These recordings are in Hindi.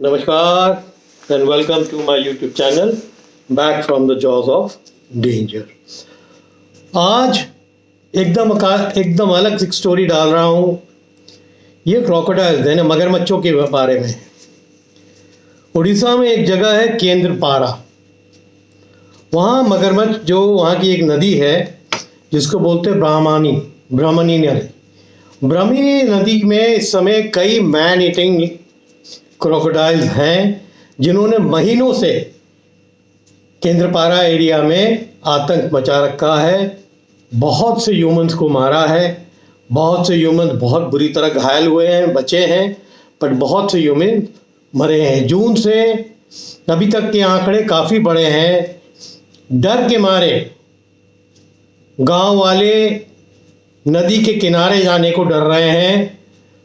Namaskar and welcome to my YouTube channel Back from the Jaws of Danger। आज एकदम अलग स्टोरी डाल रहा हूँ। ये क्रोकोडाइल्स है ना, मगरमच्छों के बारे में। उड़ीसा में एक जगह है केंद्रपाड़ा। वहाँ मगरमच्छ, जो वहाँ की एक नदी है जिसको बोलते हैं ब्राह्मणी नदी। ब्राह्मणी नदी में इस समय कई मैन ईटिंग क्रोकोडाइल्स हैं जिन्होंने महीनों से केंद्रपाड़ा एरिया में आतंक मचा रखा है। बहुत से ह्यूमंस को मारा है, बहुत से ह्यूमंस बहुत बुरी तरह घायल हुए हैं, बचे हैं, पर बहुत से ह्यूमन मरे हैं। जून से अभी तक के आंकड़े काफ़ी बड़े हैं। डर के मारे गांव वाले नदी के किनारे जाने को डर रहे हैं,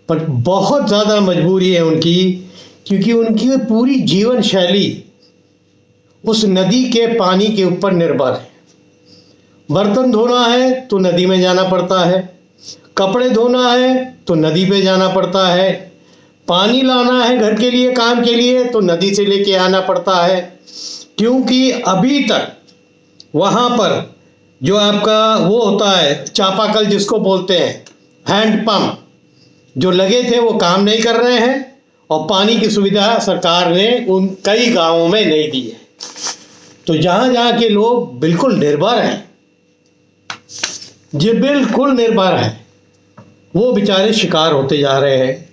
पर बहुत ज़्यादा मजबूरी है उनकी, क्योंकि उनकी पूरी जीवन शैली उस नदी के पानी के ऊपर निर्भर है। बर्तन धोना है तो नदी में जाना पड़ता है, कपड़े धोना है तो नदी पे जाना पड़ता है, पानी लाना है घर के लिए, काम के लिए, तो नदी से लेके आना पड़ता है। क्योंकि अभी तक वहाँ पर जो आपका वो होता है चापाकल जिसको बोलते हैं, हैंड पंप जो लगे थे वो काम नहीं कर रहे हैं, और पानी की सुविधा सरकार ने उन कई गांवों में नहीं दी है। तो जहाँ जहाँ के लोग बिल्कुल निर्भर हैं, जो बिल्कुल निर्भर हैं, वो बेचारे शिकार होते जा रहे हैं।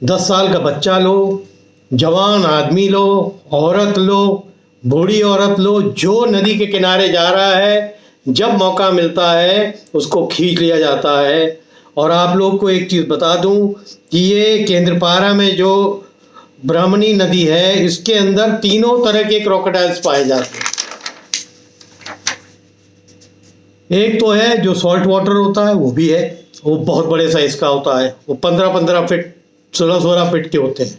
10 साल का बच्चा लो, जवान आदमी लो, औरत लो, बूढ़ी औरत लो, जो नदी के किनारे जा रहा है, जब मौका मिलता है उसको खींच लिया जाता है। और आप लोग को एक चीज़ बता दूं कि ये केंद्रपाड़ा में जो ब्राह्मणी नदी है, इसके अंदर तीनों तरह के क्रोकोडाइल्स पाए जाते हैं। एक तो है जो सॉल्ट वाटर होता है, वो भी है, वो बहुत बड़े साइज़ का होता है, वो 15-15 फीट 16-16 फीट के होते हैं।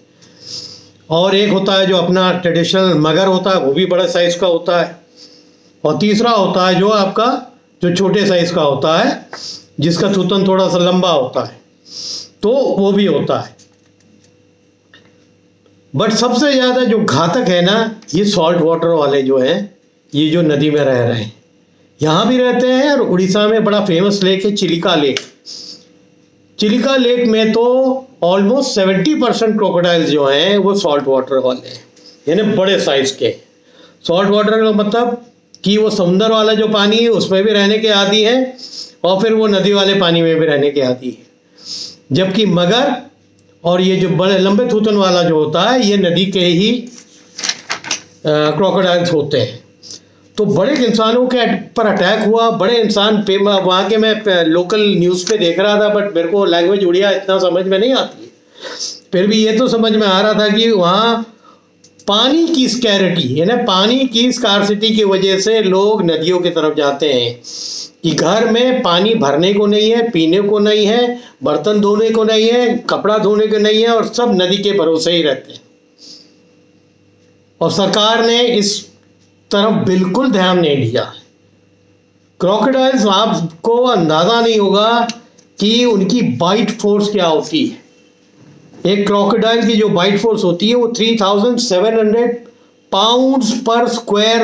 और एक होता है जो अपना ट्रेडिशनल मगर होता है, वो भी बड़े साइज़ का होता है। और तीसरा होता है जो आपका जो छोटे साइज़ का होता है, जिसका थूथन थोड़ा सा लंबा होता है, तो वो भी होता है। बट सबसे ज़्यादा जो घातक है ना, ये सॉल्ट वाटर वाले जो हैं, ये जो नदी में रह रहे हैं, यहाँ भी रहते हैं। और उड़ीसा में बड़ा फेमस लेक है चिलिका लेक। चिलिका लेक में तो ऑलमोस्ट 70% क्रोकोडाइल्स जो हैं वो सॉल्ट वाटर वाले हैं, यानी बड़े साइज़ के। सॉल्ट वाटर का मतलब कि वो समुद्र वाला जो पानी है उसमें भी रहने के आदी है, और फिर वो नदी वाले पानी में भी रहने के आदी है। जबकि मगर और ये जो बड़े लंबे थूथन वाला जो होता है, ये नदी के ही क्रोकोडाइल्स होते हैं। तो बड़े इंसानों के पर अटैक हुआ, बड़े इंसान पे वहाँ के मैं लोकल न्यूज़ पे देख रहा था, बट मेरे को लैंग्वेज उड़िया इतना समझ में नहीं आती। फिर भी ये तो समझ में आ रहा था कि वहाँ पानी की स्कैरिटी, यानी पानी की स्कार्सिटी की वजह से लोग नदियों की तरफ जाते हैं कि घर में पानी भरने को नहीं है, पीने को नहीं है, बर्तन धोने को नहीं है, कपड़ा धोने को नहीं है, और सब नदी के भरोसे ही रहते हैं। और सरकार ने इस तरफ बिल्कुल ध्यान नहीं दिया। क्रोकोडाइल्स, आपको अंदाज़ा नहीं होगा कि उनकी बाइट फोर्स क्या होती है। एक क्रोकोडाइल की जो बाइट फोर्स होती है वो 3700 पाउंड्स पर स्क्वायर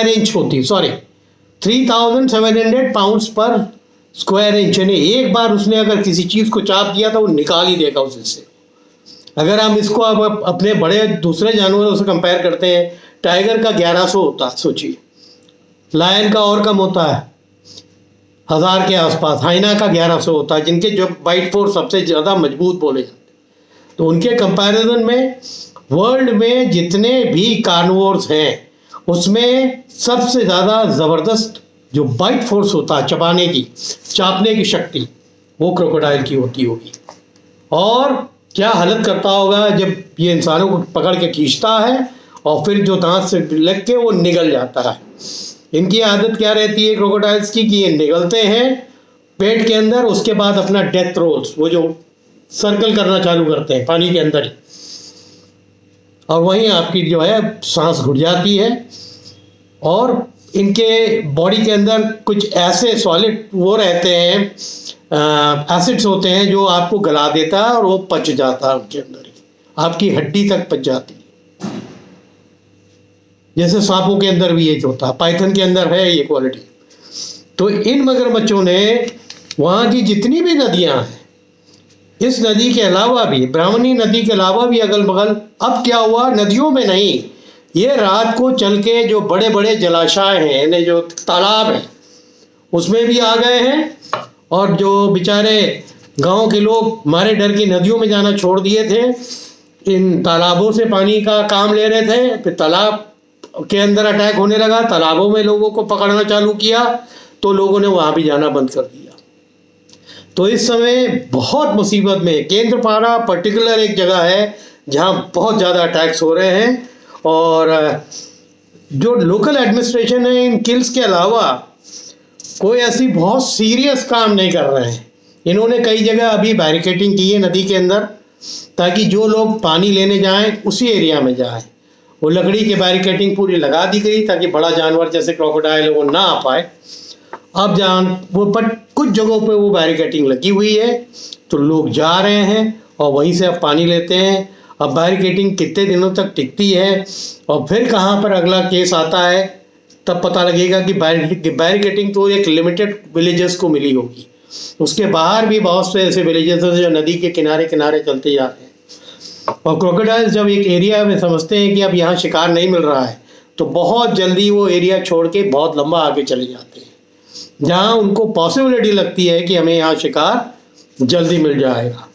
इंच होती है। 3700 पाउंड्स पर स्क्वायर इंच। यानी एक बार उसने अगर किसी चीज़ को चाप दिया तो वो निकाल ही देगा उससे। अगर हम इसको अब अपने बड़े दूसरे जानवरों से कंपेयर करते हैं, टाइगर का 1100 होता है, सोचिए। लायन का और कम होता है, 1000 के आसपास। हाइना का 1100 होता है, जिनके जो बाइट फोर्स सबसे ज़्यादा मजबूत बोले जाते हैं। तो उनके कंपैरिजन में वर्ल्ड में जितने भी कार्निवोर्स हैं, उसमें सबसे ज़्यादा ज़बरदस्त जो बाइट फोर्स होता है, चापने की शक्ति, वो क्रोकोडाइल की होती होगी। और क्या हालत करता होगा जब ये इंसानों को पकड़ के खींचता है, और फिर जो दांत से लग के वो निगल जाता है। इनकी आदत क्या रहती है क्रोकोडाइल्स की, कि ये निगलते हैं पेट के अंदर, उसके बाद अपना डेथ रोल्स, वो जो सर्कल करना चालू करते हैं पानी के अंदर ही, और वहीं आपकी जो है सांस घुट जाती है। और इनके बॉडी के अंदर कुछ ऐसे सॉलिड वो रहते हैं, एसिड्स होते हैं जो आपको गला देता है और वो पच जाता है उनके अंदर ही। आपकी हड्डी तक पच जाती है। जैसे सांपों के अंदर भी ये होता है, पाइथन के अंदर है ये क्वालिटी। तो इन मगरमच्छों ने वहाँ की जितनी भी नदियाँ हैं, इस नदी के अलावा भी, ब्राह्मणी नदी के अलावा भी अगल बगल, अब क्या हुआ, नदियों में नहीं, ये रात को चल के जो बड़े बड़े जलाशय हैं, यानी जो तालाब हैं, उसमें भी आ गए हैं। और जो बेचारे गांव के लोग मारे डर की नदियों में जाना छोड़ दिए थे, इन तालाबों से पानी का काम ले रहे थे। फिर तालाब के अंदर अटैक होने लगा, तालाबों में लोगों को पकड़ना चालू किया, तो लोगों ने वहाँ भी जाना बंद कर दिया। तो इस समय बहुत मुसीबत में, केंद्रपाड़ा पर्टिकुलर एक जगह है जहाँ बहुत ज़्यादा अटैक्स हो रहे हैं। और जो लोकल एडमिनिस्ट्रेशन है, इन किल्स के अलावा कोई ऐसी बहुत सीरियस काम नहीं कर रहे हैं। इन्होंने कई जगह अभी बैरिकेटिंग की है नदी के अंदर, ताकि जो लोग पानी लेने जाएं उसी एरिया में जाएं। वो लकड़ी की बैरिकेटिंग पूरी लगा दी गई ताकि बड़ा जानवर जैसे क्रोकोडाइल वो ना आ पाए। अब वो पर कुछ जगहों पे वो बैरिकेटिंग लगी हुई है, तो लोग जा रहे हैं और वहीं से अब पानी लेते हैं। अब बैरिकेटिंग कितने दिनों तक टिकती है और फिर कहाँ पर अगला केस आता है, तब पता लगेगा कि बैरिकेटिंग तो एक लिमिटेड विलेजेस को मिली होगी, उसके बाहर भी बहुत से ऐसे विलेजेस हैं जो नदी के किनारे किनारे चलते जा रहे हैं। और क्रोकोडाइल्स जब एक एरिया में समझते हैं कि अब यहाँ शिकार नहीं मिल रहा है, तो बहुत जल्दी वो एरिया छोड़ के बहुत लंबा आगे चले जाते हैं, जहाँ उनको पॉसिबिलिटी लगती है कि हमें यहाँ शिकार जल्दी मिल जाएगा।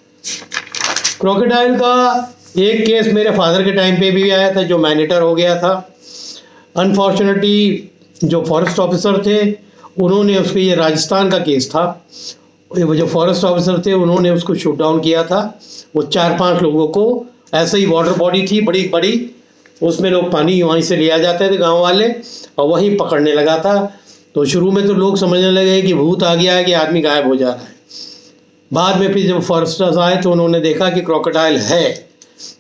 क्रोकोडाइल का एक केस मेरे फादर के टाइम पे भी आया था, जो मैनेटर हो गया था। अनफॉर्चुनेटली जो फॉरेस्ट ऑफिसर थे उन्होंने उसको, ये राजस्थान का केस था, वो जो फॉरेस्ट ऑफिसर थे उन्होंने उसको शूट डाउन किया था। वो 4-5 लोगों को, ऐसे ही वाटर बॉडी थी बड़ी बड़ी, उसमें लोग पानी वहीं से लिया जाते थे गांव वाले, और वहीं पकड़ने लगा था। तो शुरू में तो लोग समझने लगे कि भूत आ गया है, कि आदमी गायब हो जा रहा है। बाद में फिर जब फॉरेस्टर्स आए तो उन्होंने देखा कि क्रोकोडाइल है,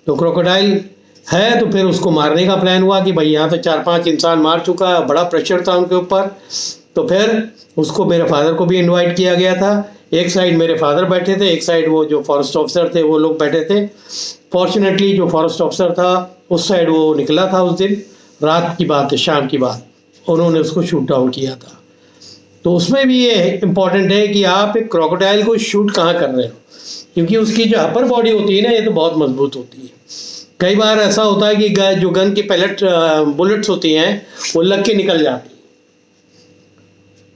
तो क्रोकोडाइल है तो फिर उसको मारने का प्लान हुआ कि भाई यहाँ तो 4-5 इंसान मार चुका है, बड़ा प्रेशर था उनके ऊपर। तो फिर उसको, मेरे फादर को भी इनवाइट किया गया था। एक साइड मेरे फादर बैठे थे, एक साइड वो जो फॉरेस्ट ऑफिसर थे वो लोग बैठे थे। फॉर्चुनेटली जो फॉरेस्ट ऑफिसर था उस साइड वो निकला था उस दिन, रात की बात है, शाम की बात, उन्होंने उसको शूट डाउन किया था। तो उसमें भी ये इम्पॉर्टेंट है कि आप एक क्रोकोडाइल को शूट कहाँ कर रहे हो, क्योंकि उसकी जो अपर बॉडी होती है ना, ये तो बहुत मजबूत होती है। कई बार ऐसा होता है कि जो गन की बुलेट्स होती हैं वो लग के निकल जाती है,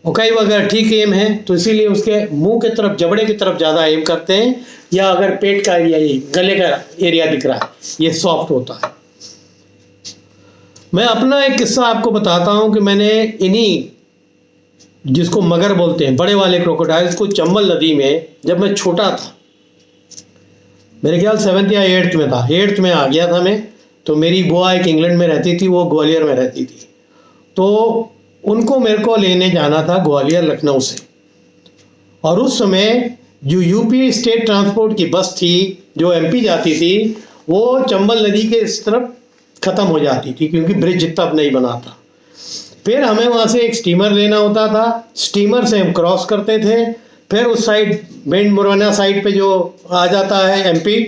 और कई अगर ठीक एम है तो इसीलिए उसके मुंह की तरफ, जबड़े की तरफ ज़्यादा एम करते हैं, या अगर पेट का एरिया, ये गले का एरिया दिख रहा है, ये सॉफ्ट होता है। मैं अपना एक किस्सा आपको बताता हूँ कि मैंने इन्हीं, जिसको मगर बोलते हैं, बड़े वाले क्रोकोडाइल्स को चंबल नदी में, जब मैं छोटा था, मेरे ख्याल 7th या 8th में था, 8th में आ गया था मैं। तो मेरी बुआ एक इंग्लैंड में रहती थी, वो ग्वालियर में रहती थी, तो उनको मेरे को लेने जाना था ग्वालियर लखनऊ से। और उस समय जो यूपी स्टेट ट्रांसपोर्ट की बस थी जो एमपी जाती थी, वो चंबल नदी के इस तरफ ख़त्म हो जाती थी, क्योंकि ब्रिज इतना अब नहीं बना था। फिर हमें वहाँ से एक स्टीमर लेना होता था, स्टीमर से हम क्रॉस करते थे, फिर उस साइड बेंड मुरैना साइड पे जो आ जाता है एमपी,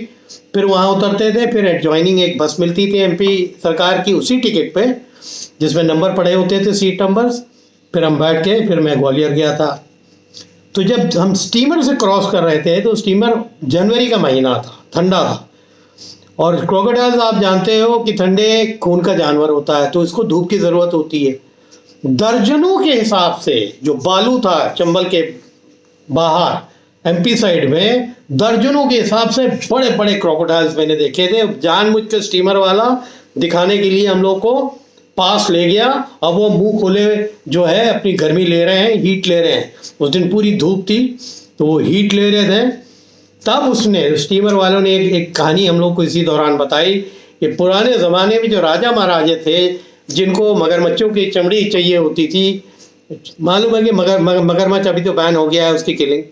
फिर वहाँ उतरते थे। फिर एडजॉइनिंग एक बस मिलती थी एमपी सरकार की, उसी टिकट पे जिसमें नंबर पड़े होते थे, सीट नंबर्स। फिर हम बैठ के, फिर मैं ग्वालियर गया था। तो जब हम स्टीमर से क्रॉस कर रहे थे, तो स्टीमर जनवरी का महीना था, ठंडा था, और क्रोकोडाइल्स आप जानते हो कि ठंडे खून का जानवर होता है, तो इसको धूप की ज़रूरत होती है। दर्जनों के हिसाब से जो बालू था चंबल के बाहर एमपी साइड में, दर्जनों के हिसाब से बड़े बड़े क्रोकोडाइल्स मैंने देखे थे। जानबूझ के स्टीमर वाला दिखाने के लिए हम लोग को पास ले गया, अब वो मुंह खोले जो है अपनी गर्मी ले रहे हैं, हीट ले रहे हैं। उस दिन पूरी धूप थी तो वो हीट ले रहे थे। तब उसने, स्टीमर वालों ने एक कहानी हम लोग को इसी दौरान बताई कि पुराने ज़माने में जो राजा महाराजे थे, जिनको मगरमच्छों की चमड़ी चाहिए होती थी, मालूम है कि मगरमच्छ अभी तो बैन हो गया है उसकी किलिंग,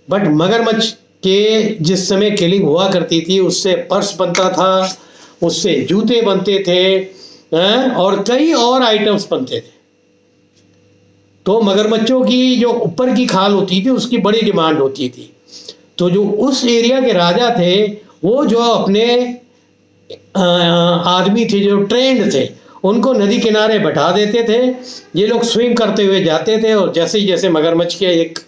बट मगरमच्छ के जिस समय किलिंग हुआ करती थी, उससे पर्स बनता था, उससे जूते बनते थे, और कई और आइटम्स बनते थे। तो मगरमच्छों की जो ऊपर की खाल होती थी उसकी बड़ी डिमांड होती थी। तो जो उस एरिया के राजा थे वो जो अपने आदमी थे जो ट्रेंड थे उनको नदी किनारे बैठा देते थे। ये लोग स्विम करते हुए जाते थे और जैसे ही जैसे मगरमच्छ के एक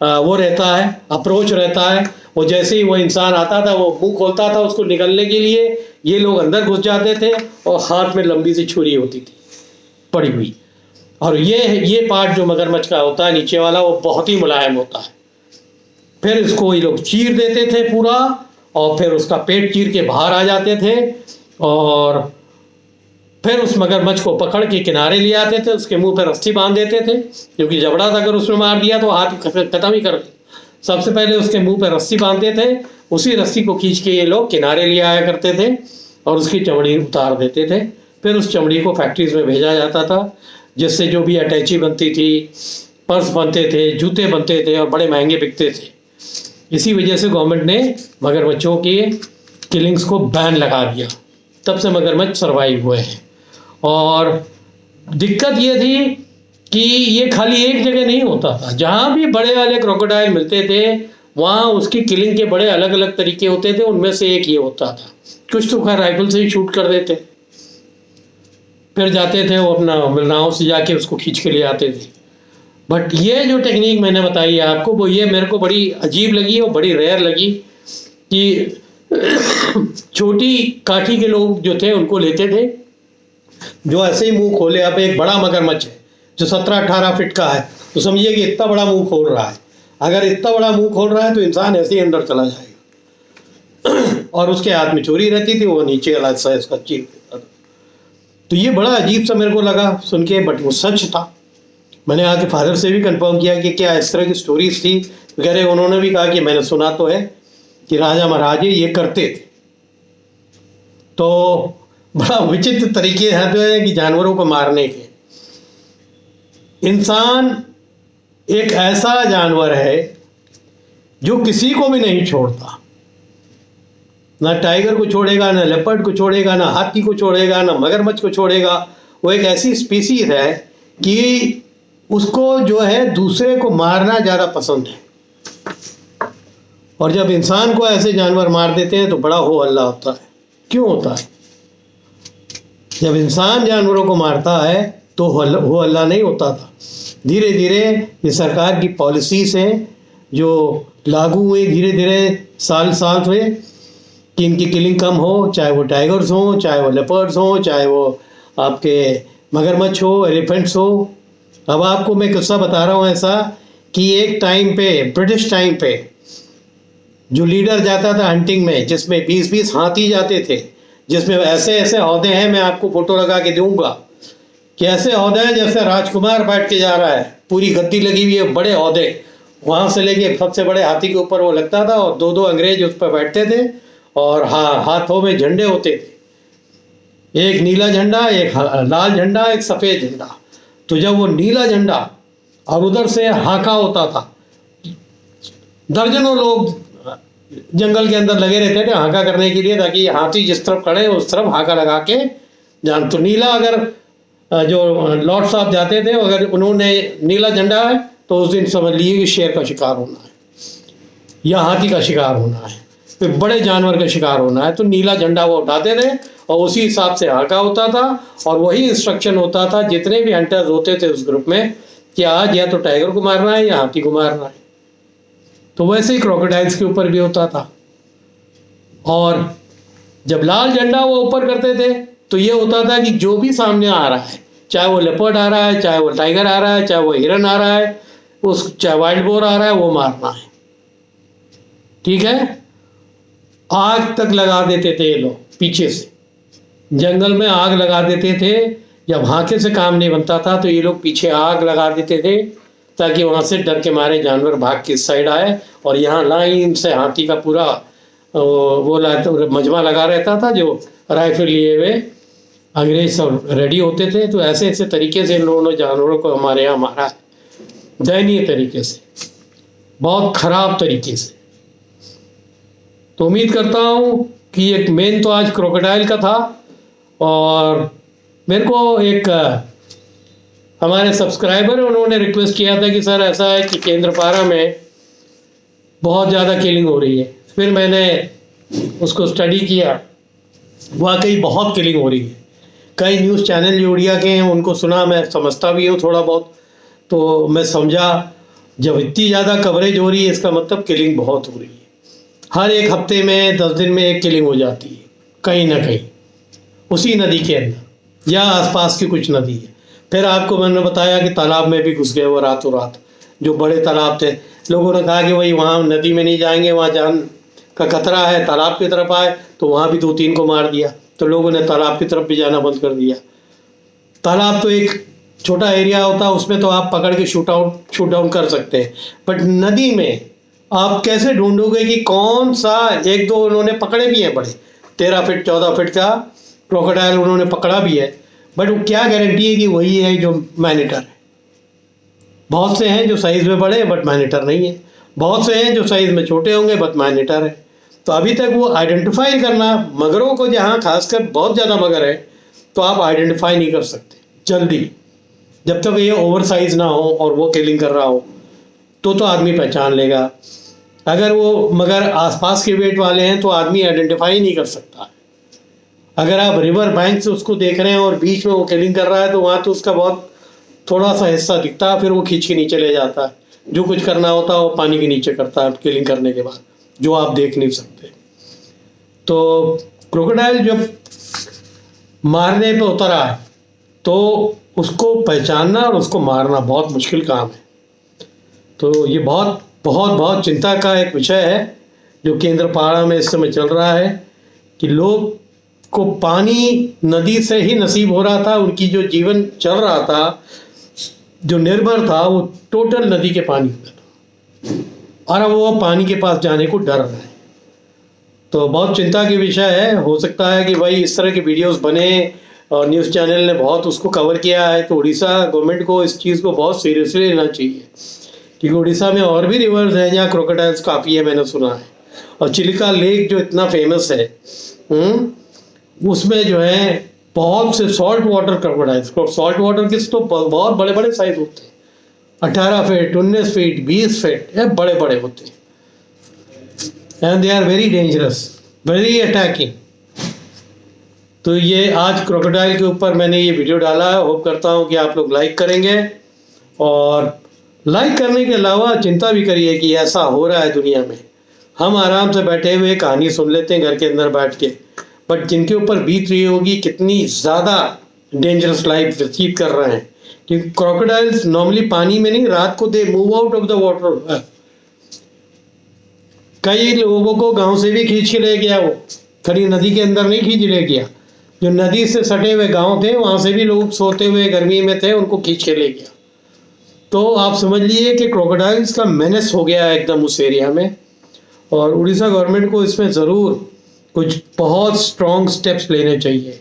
वो रहता है, अप्रोच रहता है, वो जैसे ही वो इंसान आता था वो मुंह खोलता था उसको निकलने के लिए, ये लोग अंदर घुस जाते थे और हाथ में लंबी सी छुरी होती थी पड़ी हुई। और ये पार्ट जो मगरमच्छ का होता है नीचे वाला, वो बहुत ही मुलायम होता है। फिर इसको ये लोग चीर देते थे पूरा, और फिर उसका पेट चीर के बाहर आ जाते थे और फिर उस मगरमच्छ को पकड़ के किनारे ले आते थे, उसके मुंह पर रस्सी बांध देते थे, क्योंकि जबड़ा था अगर उसमें मार दिया तो हाथ खत्म ही कर दे। सबसे पहले उसके मुंह पर रस्सी बांधते थे, उसी रस्सी को खींच के ये लोग किनारे ले आया करते थे और उसकी चमड़ी उतार देते थे। फिर उस चमड़ी को फैक्ट्रीज में भेजा जाता था, जिससे जो भी अटैची बनती थी, पर्स बनते थे, जूते बनते थे और बड़े महंगे बिकते थे। इसी वजह से गवर्नमेंट ने मगरमच्छों की किलिंग्स को बैन लगा दिया, तब से मगरमच्छ सर्वाइव हुए हैं। और दिक्कत ये थी कि ये खाली एक जगह नहीं होता था, जहाँ भी बड़े वाले क्रोकोडाइल मिलते थे वहाँ उसकी किलिंग के बड़े अलग अलग तरीके होते थे। उनमें से एक ये होता था, कुछ तो खैर राइफल से ही शूट कर देते, फिर जाते थे वो अपना नाव से जाके उसको खींच के ले आते थे। बट ये जो टेक्निक मैंने बताई है आपको, वो ये मेरे को बड़ी अजीब लगी और बड़ी रेयर लगी कि छोटी काठी के लोग जो थे उनको लेते थे, जो ऐसे ही मुंह खोले। अब एक बड़ा मगरमच्छ है जो 17-18 फीट का है, तो समझिए कि इतना बड़ा मुंह खोल रहा है। अगर इतना बड़ा मुंह खोल रहा है तो इंसान ऐसे ही अंदर चला जाएगा। और उसके हाथ में चोरी रहती थी, वो नीचे वाला हिस्सा इसका चीर देता था। तो ये बड़ा अजीब सा मेरे को लगा सुन के, बट वो सच था। मैंने आके फादर से भी कंफर्म किया कि क्या इस तरह की स्टोरीज थी वगैरह। उन्होंने भी कहा कि मैंने सुना तो है कि राजा महाराजे ये करते थे। तो बड़ा विचित्र तरीके हैं कि जानवरों को मारने के। इंसान एक ऐसा जानवर है जो किसी को भी नहीं छोड़ता, ना टाइगर को छोड़ेगा, ना लेपर्ड को छोड़ेगा, ना हाथी को छोड़ेगा, ना मगरमच्छ को छोड़ेगा। वो एक ऐसी स्पीसीज है कि उसको जो है दूसरे को मारना ज़्यादा पसंद है। और जब इंसान को ऐसे जानवर मार देते हैं तो बड़ा हो हल्ला होता है। क्यों होता है? जब इंसान जानवरों को मारता है तो हो हल्ला नहीं होता था। धीरे धीरे ये सरकार की पॉलिसीज हैं जो लागू हुई, धीरे धीरे साल हुए कि इनकी किलिंग कम हो, चाहे वो टाइगर्स हो, चाहे वो लेपर्ड्स हो, चाहे वो आपके मगरमच्छ हो, एलिफेंट्स हो। अब आपको मैं किस्सा बता रहा हूँ ऐसा कि एक टाइम पे, ब्रिटिश टाइम पे, जो लीडर जाता था हंटिंग में, जिसमें 20-20 हाथी जाते थे, जिसमें ऐसे ऐसे औहदे हैं, मैं आपको फोटो लगा के दूंगा कि ऐसे औहदे हैं जैसे राजकुमार बैठ के जा रहा है, पूरी गद्दी लगी हुई है, बड़े औहदे, वहाँ से लेके सबसे बड़े हाथी के ऊपर वो लगता था और 2-2 अंग्रेज उस पर बैठते थे और हाथों में झंडे होते थे, एक नीला झंडा, एक लाल झंडा, एक सफ़ेद झंडा। तो जब वो नीला झंडा और उधर से हाका होता था, दर्जनों लोग जंगल के अंदर लगे रहते थे हाका करने के लिए, ताकि हाथी जिस तरफ खड़े उस तरफ हाका लगा के जान। तो नीला, अगर जो लॉर्ड साहब जाते थे, अगर उन्होंने नीला झंडा है तो उस दिन समझ लिए कि शेर का शिकार होना है या हाथी का शिकार होना है, फिर बड़े जानवर का शिकार होना है। तो नीला झंडा वो उठाते थे और उसी हिसाब से हाका होता था और वही इंस्ट्रक्शन होता था जितने भी हंटर्स होते थे उस ग्रुप में कि आज या तो टाइगर को मारना है या हाथी को मारना है। तो वैसे ही क्रोकोडाइल्स के ऊपर भी होता था। और जब लाल झंडा वो ऊपर करते थे तो ये होता था कि जो भी सामने आ रहा है, चाहे वो लेपर्ड आ रहा है, चाहे वो टाइगर आ रहा है, चाहे वो हिरन आ रहा है, चाहे वाइल्ड बोर आ रहा है, वो मारना है। ठीक है? आग तक लगा देते थे ये लोग, पीछे से जंगल में आग लगा देते थे। जब हाथे से काम नहीं बनता था तो ये लोग पीछे आग लगा देते थे ताकि वहाँ से डर के मारे जानवर भाग के इस साइड आए। और यहाँ लाइन से हाथी का पूरा वो मजमा लगा रहता था, जो राइफल लिए हुए अंग्रेज सब रेडी होते थे। तो ऐसे ऐसे तरीके से इन लोगों ने जानवरों को हमारे यहाँ मारा है, दयनीय तरीके से, बहुत खराब तरीके से। तो उम्मीद करता हूँ कि एक मेन तो आज क्रोकोडाइल का था। और मेरे को एक हमारे सब्सक्राइबर, उन्होंने रिक्वेस्ट किया था कि सर ऐसा है कि केंद्रपाड़ा में बहुत ज़्यादा किलिंग हो रही है। फिर मैंने उसको स्टडी किया, वाकई बहुत किलिंग हो रही है। कई न्यूज़ चैनल जो उड़िया के हैं उनको सुना, मैं समझता भी हूँ थोड़ा बहुत, तो मैं समझा जब इतनी ज़्यादा कवरेज हो रही है इसका मतलब किलिंग बहुत हो रही है। हर एक हफ्ते में 10 दिन में एक किलिंग हो जाती है कहीं ना कहीं, उसी नदी के अंदर या आसपास की कुछ नदी है। फिर आपको मैंने बताया कि तालाब में भी घुस गए वो रातों रात, जो बड़े तालाब थे। लोगों ने कहा कि भाई वहाँ नदी में नहीं जाएंगे, वहाँ जान का खतरा है, तालाब की तरफ आए, तो वहाँ भी 2-3 को मार दिया। तो लोगों ने तालाब की तरफ भी जाना बंद कर दिया। तालाब तो एक छोटा एरिया होता है, उसमें तो आप पकड़ के शूट डाउन कर सकते हैं, बट नदी में आप कैसे ढूंढोगे कि कौन सा? 1-2 उन्होंने पकड़े भी हैं, बड़े 13 फीट 14 फीट का क्रोकोडाइल उन्होंने पकड़ा भी है, बट वो क्या गारंटी है कि वही है जो मैनीटर है? बहुत से हैं जो साइज़ में बड़े हैं बट मैनीटर नहीं है, बहुत से हैं जो साइज़ में छोटे होंगे बट मैनीटर है। तो अभी तक वो आइडेंटिफाई करना, मगरों को जहाँ खासकर बहुत ज़्यादा मगर है तो आप आइडेंटिफाई नहीं कर सकते जल्दी, जब तक ये ओवर साइज ना हो और वो किलिंग कर रहा हो तो आदमी पहचान लेगा। अगर वो मगर आसपास के वेट वाले हैं तो आदमी आइडेंटिफाई नहीं कर सकता। अगर आप रिवर बैंक से उसको देख रहे हैं और बीच में वो किलिंग कर रहा है तो वहाँ तो उसका बहुत थोड़ा सा हिस्सा दिखता है, फिर वो खींच के नीचे ले जाता है। जो कुछ करना होता है वो पानी के नीचे करता है किलिंग करने के बाद, जो आप देख नहीं सकते। तो क्रोकोडाइल जब मारने पे उतरा है तो उसको पहचानना और उसको मारना बहुत मुश्किल काम है। तो ये बहुत बहुत बहुत चिंता का एक विषय है जो केंद्रपाड़ा में इस समय चल रहा है कि लोग को पानी नदी से ही नसीब हो रहा था, उनकी जो जीवन चल रहा था, जो निर्भर था, वो टोटल नदी के पानी पे था, और अब वो पानी के पास जाने को डर रहे हैं। तो बहुत चिंता की विषय है। हो सकता है कि भाई इस तरह के वीडियोस बने और न्यूज़ चैनल ने बहुत उसको कवर किया है, तो उड़ीसा गवर्नमेंट को इस चीज़ को बहुत सीरियसली लेना चाहिए, क्योंकि उड़ीसा में और भी रिवर्स हैं जहाँ क्रोकोडाइल्स काफ़ी है, मैंने सुना है। और चिलिका लेक जो इतना फेमस है, उसमें जो है बहुत से salt water crocodiles, salt water किस तो बहुत बड़े बड़े साइज होते हैं, 18 फीट 19 फीट 20 फीट, ये बड़े बड़े होते हैं, and they are very dangerous, very attacking. तो ये आज क्रोकोडाइल के ऊपर मैंने ये वीडियो डाला है। होप करता हूँ कि आप लोग लाइक करेंगे, और लाइक करने के अलावा चिंता भी करिए कि ऐसा हो रहा है दुनिया में। हम आराम से बैठे हुए कहानी सुन लेते हैं घर के अंदर बैठ के, बट जिनके ऊपर बीत रही होगी कितनी ज़्यादा डेंजरस लाइफ व्यतीत कर रहे हैं, क्योंकि क्रोकोडाइल्स नॉर्मली पानी में नहीं, रात को they move out of the water. कई लोगों को गांव से भी खींच के ले गया, वो खड़ी नदी के अंदर नहीं खींच ले गया, जो नदी से सटे हुए गांव थे वहाँ से भी लोग सोते हुए गर्मी में थे, उनको खींच के ले गया। तो आप समझ लीजिए कि क्रोकोडाइल्स का मेनेस हो गया है एकदम उस एरिया में, और उड़ीसा गवर्नमेंट को इसमें ज़रूर कुछ बहुत स्ट्रॉन्ग स्टेप्स लेने चाहिए।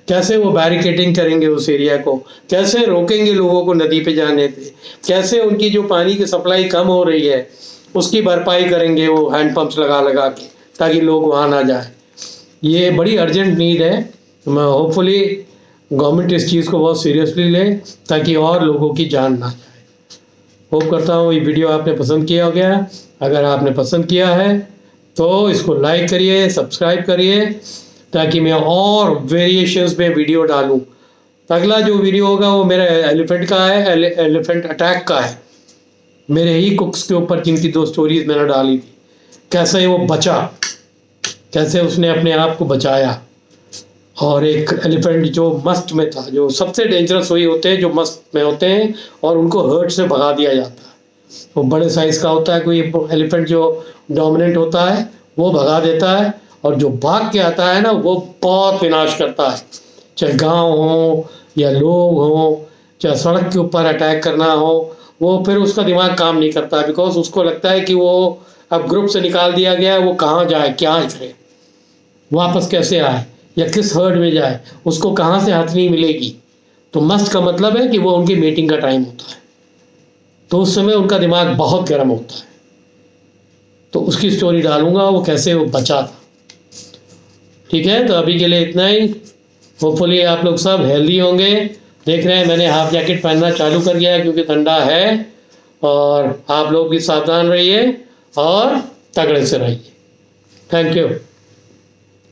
कैसे वो बैरिकेडिंग करेंगे उस एरिया को, कैसे रोकेंगे लोगों को नदी पे जाने से, कैसे उनकी जो पानी की सप्लाई कम हो रही है उसकी भरपाई करेंगे वो हैंड पंप्स लगा लगा के, ताकि लोग वहाँ ना जाए। ये बड़ी अर्जेंट नीड है। मैं होपफुली गवर्नमेंट इस चीज़ को बहुत सीरियसली ले, ताकि और लोगों की जान ना जाए। होप करता हूँ ये वीडियो आपने पसंद किया हो गया। अगर आपने पसंद किया है तो इसको लाइक करिए, सब्सक्राइब करिए, ताकि मैं और वेरिएशंस में वीडियो डालूं। अगला जो वीडियो होगा वो मेरा एलिफेंट का है, एलिफेंट अटैक का है, मेरे ही कुक्स के ऊपर, जिनकी 2 स्टोरीज मैंने डाली थी। कैसे वो बचा, कैसे उसने अपने आप को बचाया, और एक एलिफेंट जो मस्त में था, जो सबसे डेंजरस वही होते हैं जो मस्त में होते हैं और उनको हर्ट से भगा दिया जाता है। वो बड़े साइज़ का होता है, कोई एलिफेंट जो डोमिनेंट होता है वो भगा देता है, और जो भाग के आता है ना वो बहुत विनाश करता है। चाहे गांव हो या लोग हो, चाहे सड़क के ऊपर अटैक करना हो, वो फिर उसका दिमाग काम नहीं करता, बिकॉज उसको लगता है कि वो अब ग्रुप से निकाल दिया गया है, वो कहाँ जाए, क्या करे, वापस कैसे आए, या किस हर्ड में जाए, उसको कहाँ से हथनी मिलेगी। तो मस्त का मतलब है कि वो उनकी मीटिंग का टाइम होता है, तो उस समय उनका दिमाग बहुत गर्म होता है। तो उसकी स्टोरी डालूंगा, वो कैसे वो बचा था। ठीक है, तो अभी के लिए इतना ही। होपफुली आप लोग सब हेल्दी होंगे। देख रहे हैं मैंने हाफ जैकेट पहनना चालू कर दिया है क्योंकि ठंडा है, और आप लोग भी सावधान रहिए और तगड़े से रहिए। Thank you.